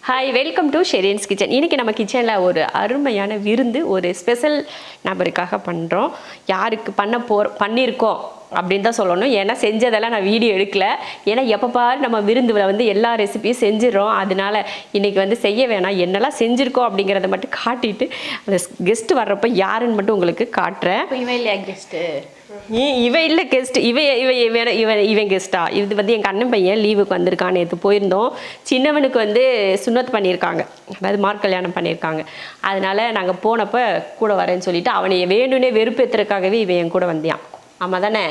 Hi, welcome to Shereen's kitchen. இன்றைக்கி நம்ம கிச்சனில் ஒரு அருமையான விருந்து ஒரு ஸ்பெஷல் நபருக்காக பண்ணுறோம். யாருக்கு பண்ணியிருக்கோம் அப்படின்னு தான் சொல்லணும். ஏன்னா செஞ்சதெல்லாம் நான் வீடியோ எடுக்கல. ஏன்னா எப்போ பாரு நம்ம விருந்தில் வந்து எல்லா ரெசிபியும் செஞ்சிடறோம். அதனால இன்றைக்கி வந்து செய்ய வேணாம், என்னெல்லாம் செஞ்சுருக்கோம் அப்படிங்கிறத மட்டும் காட்டிட்டு அந்த கெஸ்ட்டு வர்றப்போ யாருன்னு மட்டும் உங்களுக்கு காட்டுறேன். இவன் இல்லையா கெஸ்ட்டு? இவன் இல்லை கெஸ்ட், இவன் கெஸ்ட்டா? இது வந்து எங்கள் அண்ணன் பையன் லீவுக்கு வந்திருக்கான். நேற்று போயிருந்தோம். சின்னவனுக்கு வந்து சுன்னத் பண்ணியிருக்காங்க, அதாவது மார்க் கல்யாணம் பண்ணியிருக்காங்க. அதனால நாங்கள் போனப்போ கூட வரேன்னு சொல்லிட்டு அவனை வேணும்னே வெறுப்பேற்றுறதுக்காகவே இவன் என் கூட வந்தியான். ஆமாம் தானே?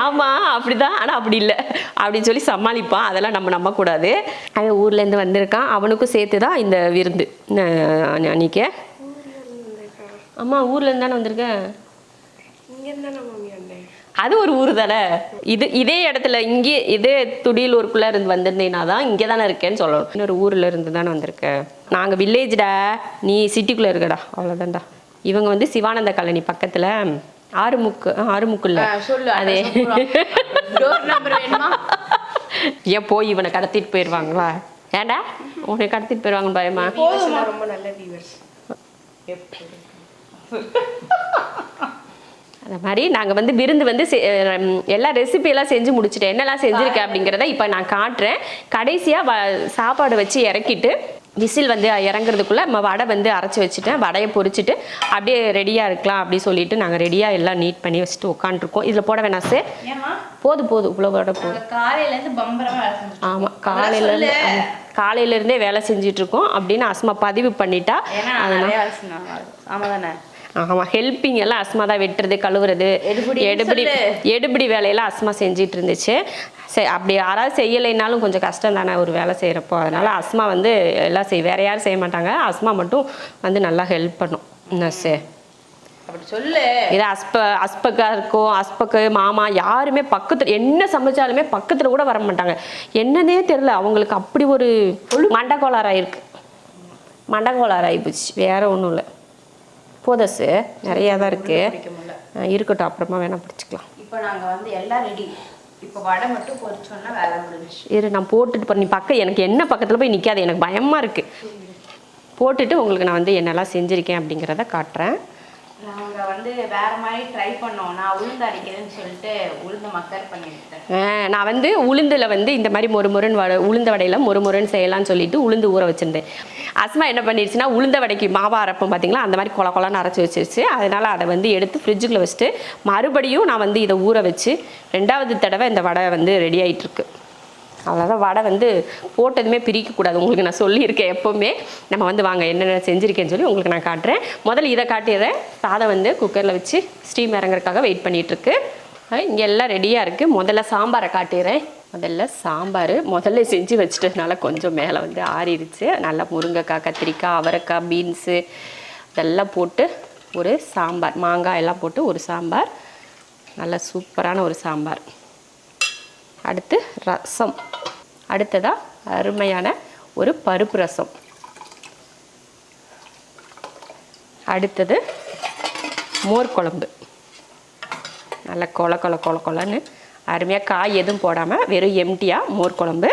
ஆமாம் அப்படிதான். ஆனால் அப்படி இல்லை அப்படின்னு சொல்லி சமாளிப்பான். அதெல்லாம் நம்ம நம்பக்கூடாது. அவன் ஊர்லேருந்து வந்திருக்கான். அவனுக்கும் சேர்த்து தான் இந்த விருந்து. அன்றைக்கி அம்மா ஊர்லேருந்து தானே வந்திருக்கேன். அது ஒரு ஊர் தானே. இதே இடத்துல இங்கே இதே துடியலூருக்குள்ளே இருந்து வந்திருந்தேன்னா தான் இங்கே தானே இருக்கேன்னு சொல்லணும். இன்னொரு ஊரில் இருந்து தானே வந்திருக்கேன். நாங்கள் வில்லேஜ்டா, நீ சிட்டிக்குள்ளே இருக்கடா, அவ்வளோதான்டா. இவங்க வந்து சிவானந்த காலனி பக்கத்தில் ஆறுமுக்குள்ள அதே. ஏன் போய் இவனை கடத்திட்டு போயிடுவாங்களா? ஏண்டா உன்னை கடத்திட்டு போயிடுவாங்கன்னு பயமா? ரொம்ப நல்ல வியூவர்ஸ். அந்த மாதிரி நாங்கள் வந்து விருந்து வந்து எல்லா ரெசிபியெல்லாம் செஞ்சு முடிச்சுட்டேன். என்னெல்லாம் செஞ்சுருக்கேன் அப்படிங்கிறத இப்போ நான் காட்டுறேன். கடைசியாக சாப்பாடு வச்சு இறக்கிட்டு விசில் வந்து இறங்குறதுக்குள்ளே நம்ம வடை வந்து அரைச்சி வச்சுட்டேன். வடையை பொரிச்சிட்டு அப்படியே ரெடியாக இருக்கலாம் அப்படி சொல்லிட்டு நாங்கள் ரெடியாக எல்லாம் நீட் பண்ணி வச்சுட்டு உட்காந்துருக்கோம். இதில் போட வேணாம் சார், போதும் இவ்வளோ வடை போதும். ஆமாம், காலையிலேருந்தே வேலை செஞ்சிட்ருக்கோம் அப்படின்னு அஸ்மா பதிவு பண்ணிட்டா. ஆமாம், ஹெல்ப்பிங் எல்லாம் அஸ்மா தான், வெட்டுறது கழுவுறது எடுபடி வேலையெல்லாம் அஸ்மா செஞ்சிட்டு இருந்துச்சு. அப்படி யாராவது செய்யலைன்னாலும் கொஞ்சம் கஷ்டம் தானே ஒரு வேலை செய்கிறப்போ. அதனால் அஸ்மா வந்து எல்லாம் வேறு யாரும் செய்ய மாட்டாங்க. அஸ்மா மட்டும் வந்து நல்லா ஹெல்ப் பண்ணும். என்ன சார் அப்படி சொல்லு. இது அஸ்பக்கா இருக்கும், அஸ்பக்கு மாமா யாருமே பக்கத்தில் என்ன சமைச்சாலுமே பக்கத்தில் கூட வர மாட்டாங்க. என்னன்னே தெரில, அவங்களுக்கு அப்படி ஒரு மண்டகோளாராயிருக்கு. மண்டகோளாராகி போச்சு, வேற ஒன்றும் இல்லை. போதஸு நிறையா தான் இருக்குது, இருக்கட்டும், அப்புறமா வேணால் பிடிச்சிக்கலாம். இப்போ நாங்கள் வந்து எல்லாம் ரெடி. இப்போ வடை மட்டும் பொரிச்சோன்னா வேலை முடிஞ்சிச்சு. இரு நான் போட்டுட்டு பண்ணி எனக்கு என்ன பக்கத்தில் போய் நிற்காது, எனக்கு பயமாக இருக்குது. போட்டுட்டு உங்களுக்கு நான் வந்து என்னெல்லாம் செஞ்சுருக்கேன் அப்படிங்கிறத காட்டுறேன். நாங்கள் வந்து வேறு மாதிரி ட்ரை பண்ணோம். நான் உளுந்து அரைக்கிறேன்னு சொல்லிட்டு உளுந்து மக்கர் பண்ணிவிட்டேன். நான் வந்து உளுந்தில் வந்து இந்த மாதிரி உளுந்த வடையில் மொறுன்னு செய்யலாம்னு சொல்லிட்டு உளுந்து ஊற வச்சுருந்தேன். அஸ்மா என்ன பண்ணிடுச்சுன்னா உளுந்த வடைக்கு மாவா அரைப்போம் பார்த்தீங்களா, அந்த மாதிரி கொலன்னு அரைச்சி வச்சிருச்சு. அதனால் அதை வந்து எடுத்து ஃப்ரிட்ஜுக்குள்ளே வச்சுட்டு மறுபடியும் நான் வந்து இதை ஊற வச்சு 2வது தடவை இந்த வடை வந்து ரெடி ஆகிட்டுருக்கு. அவ்வளோதான். வடை வந்து போட்டதுமே பிரிக்கக்கூடாது, உங்களுக்கு நான் சொல்லியிருக்கேன். எப்போவுமே நம்ம வந்து வாங்க என்னென்ன செஞ்சுருக்கேன்னு சொல்லி உங்களுக்கு நான் காட்டுறேன். முதல்ல இதை காட்டிடுறேன். சாதம் வந்து குக்கரில் வச்சு ஸ்டீம் இறங்குறதுக்காக வெயிட் பண்ணிகிட்ருக்கு. இங்கே எல்லாம் ரெடியாக இருக்குது. முதல்ல சாம்பாரை காட்டிடுறேன். முதல்ல செஞ்சு வச்சுட்டதுனால கொஞ்சம் மேலே வந்து ஆறிடுச்சு. நல்லா முருங்கைக்காய், கத்திரிக்காய், அவரைக்காய், பீன்ஸு இதெல்லாம் போட்டு ஒரு சாம்பார், மாங்காய் எல்லாம் போட்டு ஒரு சாம்பார், நல்ல சூப்பரான ஒரு சாம்பார். அடுத்து ரசம், அடுத்ததாக அருமையான ஒரு பருப்பு ரசம், அடுத்தது மோர் குழம்பு, நல்ல கொலன்னு அருமையாக காய் எதுவும் போடாமல் வெறும் எம்டியாக மோர் குழம்பு.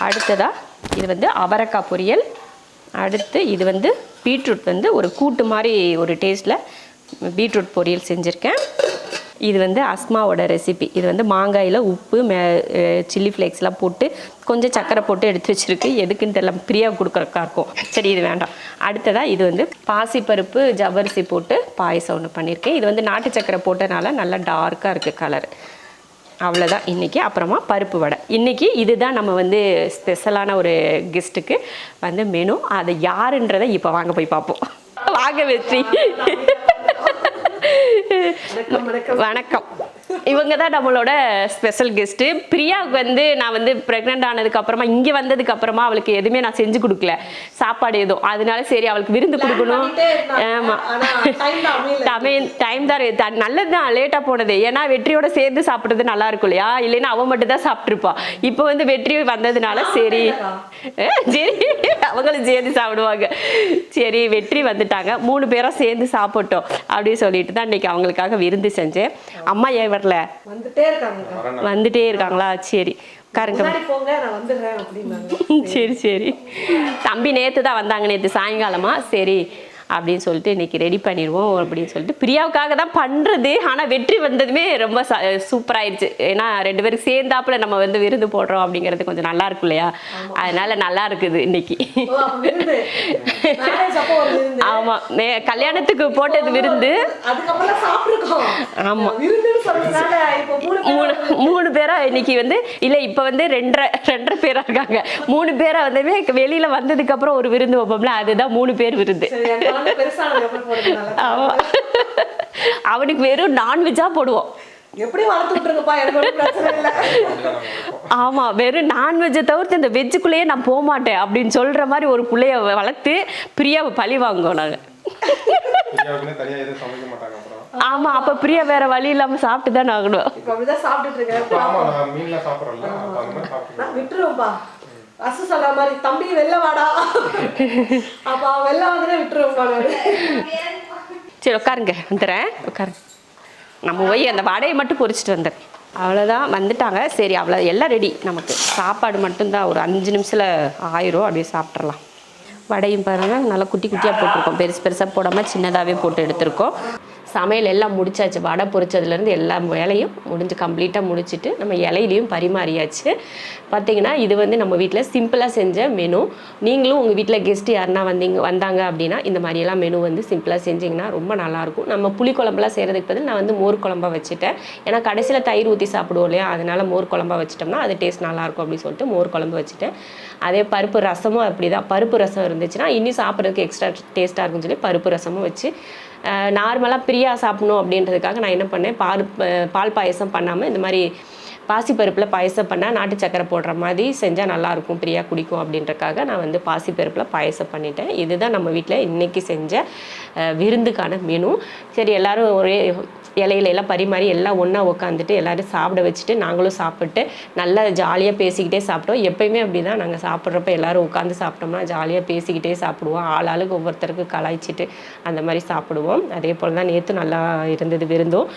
அடுத்ததாக இது வந்து அவரைக்காய் பொரியல். அடுத்து இது வந்து பீட்ரூட் வந்து ஒரு கூட்டு மாதிரி ஒரு டேஸ்ட்டில் பீட்ரூட் பொரியல் செஞ்சுருக்கேன். இது வந்து அஸ்மாவோட ரெசிபி. இது வந்து மாங்காயில் உப்பு சில்லி ஃப்ளேக்ஸ்லாம் போட்டு கொஞ்சம் சக்கரை போட்டு எடுத்து வச்சுருக்கு. எதுக்குன்னு தெரியல, பிரியாவுக்கு கொடுக்குறக்கா இருக்கும். சரி இது வேண்டாம். அடுத்ததாக இது வந்து பாசிப்பருப்பு ஜவ்வரிசி போட்டு பாயசம் ஒன்று பண்ணியிருக்கேன். இது வந்து நாட்டு சக்கரை போட்டனால நல்லா டார்க்காக இருக்குது கலர். அவ்வளோதான் இன்றைக்கி. அப்புறமா பருப்பு வடை. இன்றைக்கி இதுதான் நம்ம வந்து ஸ்பெஷலான ஒரு கெஸ்ட்டுக்கு வந்து மெனு. அது யாருன்றதை இப்போ வாங்க போய் பார்ப்போம். வாங்க வெற்றி. வணக்கம். இவங்க தான் நம்மளோட ஸ்பெஷல் கெஸ்ட்டு. பிரியாவுக்கு வந்து நான் வந்து ப்ரெக்னென்ட் ஆனதுக்கப்புறமா இங்கே வந்ததுக்கப்புறமா அவளுக்கு எதுவுமே நான் செஞ்சு கொடுக்கல, சாப்பாடு எதுவும். அதனால சரி அவளுக்கு விருந்து கொடுக்கணும். ஆமாம், டைம் தான் நல்லது தான் லேட்டாக போனது. ஏன்னா வெற்றியோட சேர்ந்து சாப்பிட்றது நல்லா இருக்கும் இல்லையா? இல்லைன்னா அவன் மட்டும் தான் சாப்பிட்ருப்பான். இப்போ வந்து வெற்றி வந்ததுனால சரி அவங்களும் சேர்ந்து சாப்பிடுவாங்க. சரி வெற்றி வந்துட்டாங்க, 3 பேரும் சேர்ந்து சாப்பிட்டோம் அப்படின்னு சொல்லிட்டு தான் இன்னைக்கு அவங்களுக்காக விருந்து செஞ்சேன். அம்மா ஏன் வரல? வந்துட்டே இருக்காங்களா? சரி உட்காருங்க. முன்னாடி போங்க, நான் வந்துடுறேன் அப்படின்னாங்க. சரி சரி. தம்பி நேற்று தான் வந்தாங்க, நேற்று சாயங்காலமா. சரி அப்படின்னு சொல்லிட்டு இன்னைக்கு ரெடி பண்ணிடுவோம் அப்படின்னு சொல்லிட்டு பிரியாவுக்காக தான் பண்ணுறது. ஆனால் வெற்றி வந்ததுமே ரொம்ப சூப்பராகிடுச்சு. ஏன்னா 2 பேருக்கு சேர்ந்தாப்புல நம்ம வந்து விருந்து போடுறோம் அப்படிங்கிறது கொஞ்சம் நல்லா இருக்கும் இல்லையா? அதனால நல்லா இருக்குது இன்னைக்கு. ஆமாம், கல்யாணத்துக்கு போட்டது விருந்து. ஆமாம், 3 பேரா இன்னைக்கு வந்து இல்லை, இப்போ வந்து 2.5 பேரா இருக்காங்க. 3 பேரா வந்து வெளியில வந்ததுக்கு அப்புறம் ஒரு விருந்து வைப்போம்ல, அதுதான் 3 பேர் விருந்து. அவனுக்கு வெறும் நான்வெஜ்ஜா போடுவோம். எப்படி வளர்த்து விட்டுருங்கப்பா, எனக்கு ஒன்றும் பிரச்சனை இல்லை. ஆமா, வெறும் நான்வெஜ்ஜை தவிர்த்து இந்த வெஜ்ஜுக்குள்ளேயே நான் போக மாட்டேன் அப்படின்னு சொல்ற மாதிரி ஒரு பிள்ளைய வளர்த்து பிரியாவை பழி வாங்குவோம் நாங்க. ஆமா, அப்ப பிரியா வேற வழி இல்லாம சாப்பிட்டு தான் ஆகணும். அப்படிதான் சாப்பிட்டுட்டு இருக்கேன். விட்டுருவோம்ப்பா, அசு சொல்ற மாதிரி தம்பி வெளில வாடா, அப்பா வெளில வாங்கினா விட்டுருவோம்ப்பா. சரி உட்காருங்க, வந்துடுறேன், உட்காருங்க. நம்ம போய் அந்த வடையை மட்டும் பொரிச்சிட்டு வந்துடுறேன். அவ்வளோதான், வந்துட்டாங்க. சரி, அவ்வளோ எல்லாம் ரெடி. நமக்கு சாப்பாடு மட்டும்தான், ஒரு 5 நிமிஷத்தில் ஆயிரும். அப்படியே சாப்பிட்றலாம். வடையும் பாருங்கள், நல்லா குட்டி குட்டியாக போட்டிருக்கோம், பெருசு பெருசாக போடாமல் சின்னதாகவே போட்டு எடுத்திருக்கோம். சமையல் எல்லாம் முடிச்சாச்சு. வடை பொரிச்சதுலேருந்து எல்லா வேலையும் முடிஞ்சு கம்ப்ளீட்டாக முடிச்சுட்டு நம்ம இலையிலையும் பரிமாறியாச்சு. பார்த்திங்கன்னா இது வந்து நம்ம வீட்டில் சிம்பிளாக செஞ்ச மெனு. நீங்களும் உங்கள் வீட்டில் கெஸ்ட்டு யாருன்னா வந்தாங்க அப்படின்னா இந்த மாதிரியெல்லாம் மெனு வந்து சிம்பிளாக செஞ்சிங்கன்னா ரொம்ப நல்லாயிருக்கும். நம்ம புளிக்குழம்புலாம் செய்கிறதுக்கு பதில் நான் வந்து மோர் குழம்பா வச்சுட்டேன். ஏன்னா கடைசியில் தயிர் ஊற்றி சாப்பிடுவோம் இல்லையா, அதனால் மோர் குழம்பா வச்சிட்டோம்னா அது டேஸ்ட் நல்லாயிருக்கும் அப்படின்னு சொல்லிட்டு மோர் குழம்பு வச்சுட்டேன். அதே பருப்பு ரசமும் அப்படி தான். பருப்பு ரசம் இருந்துச்சுன்னா இன்னும் சாப்பிட்றதுக்கு எக்ஸ்ட்ரா டேஸ்ட்டாக இருக்குன்னு சொல்லி பருப்பு ரசமும் வச்சு நார்மலாக பிரியா சாப்பிடணும் அப்படின்றதுக்காக நான் என்ன பண்ணேன், பால் பாயசம் பண்ணாமல் இந்த மாதிரி பாசிப்பருப்பில் பாயசம் பண்ணால் நாட்டு சக்கரை போடுற மாதிரி செஞ்சால் நல்லாயிருக்கும், பிரியா குடிக்கும் அப்படின்றக்காக நான் வந்து பாசிப்பருப்பில் பாயசம் பண்ணிட்டேன். இதுதான் நம்ம வீட்டில் இன்றைக்கி செஞ்ச விருந்துக்கான மெனு. சரி, எல்லோரும் ஒரே இலையிலெல்லாம் பரிமாறி எல்லாம் ஒன்றா உட்காந்துட்டு எல்லோரும் சாப்பிட வச்சுட்டு நாங்களும் சாப்பிட்டு நல்லா ஜாலியாக பேசிக்கிட்டே சாப்பிட்டோம். எப்போயுமே அப்படி தான், நாங்கள் சாப்பிட்றப்ப எல்லோரும் உட்காந்து சாப்பிட்டோம்னா ஜாலியாக பேசிக்கிட்டே சாப்பிடுவோம். ஆளுக்கு ஒவ்வொருத்தருக்கு கலாய்ச்சிட்டு அந்த மாதிரி சாப்பிடுவோம். அதே போல் தான் நேற்று நல்லா இருந்தது விருந்தும்.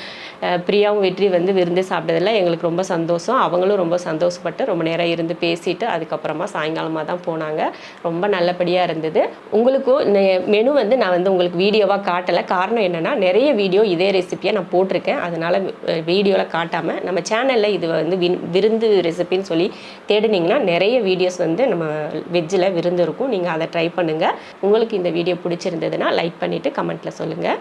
பிரியாவும் வெற்றி வந்து விருந்து சாப்பிட்டதில்ல, எங்களுக்கு ரொம்ப சந்தோஷம். அவங்களும் ரொம்ப சந்தோஷப்பட்டு ரொம்ப நேரம் இருந்து பேசிட்டு அதுக்கப்புறமா சாயங்காலமாக தான் போனாங்க. ரொம்ப நல்லபடியாக இருந்தது. உங்களுக்கும் மெனு வந்து நான் வந்து உங்களுக்கு வீடியோவாக காட்டலை. காரணம் என்னென்னா, நிறைய வீடியோ இதே ரெசிப்பியை நான் போட்டிருக்கேன். அதனால் வீடியோவில் காட்டாமல் நம்ம சேனலில் இது வந்து விருந்து ரெசிபின்னு சொல்லி தேடினீங்கன்னா நிறைய வீடியோஸ் வந்து நம்ம வெஜ்ஜில் விருந்து இருக்கும். நீங்கள் அதை ட்ரை பண்ணுங்கள். உங்களுக்கு இந்த வீடியோ பிடிச்சிருந்ததுன்னா லைக் பண்ணிவிட்டு கமெண்ட்டில் சொல்லுங்கள்.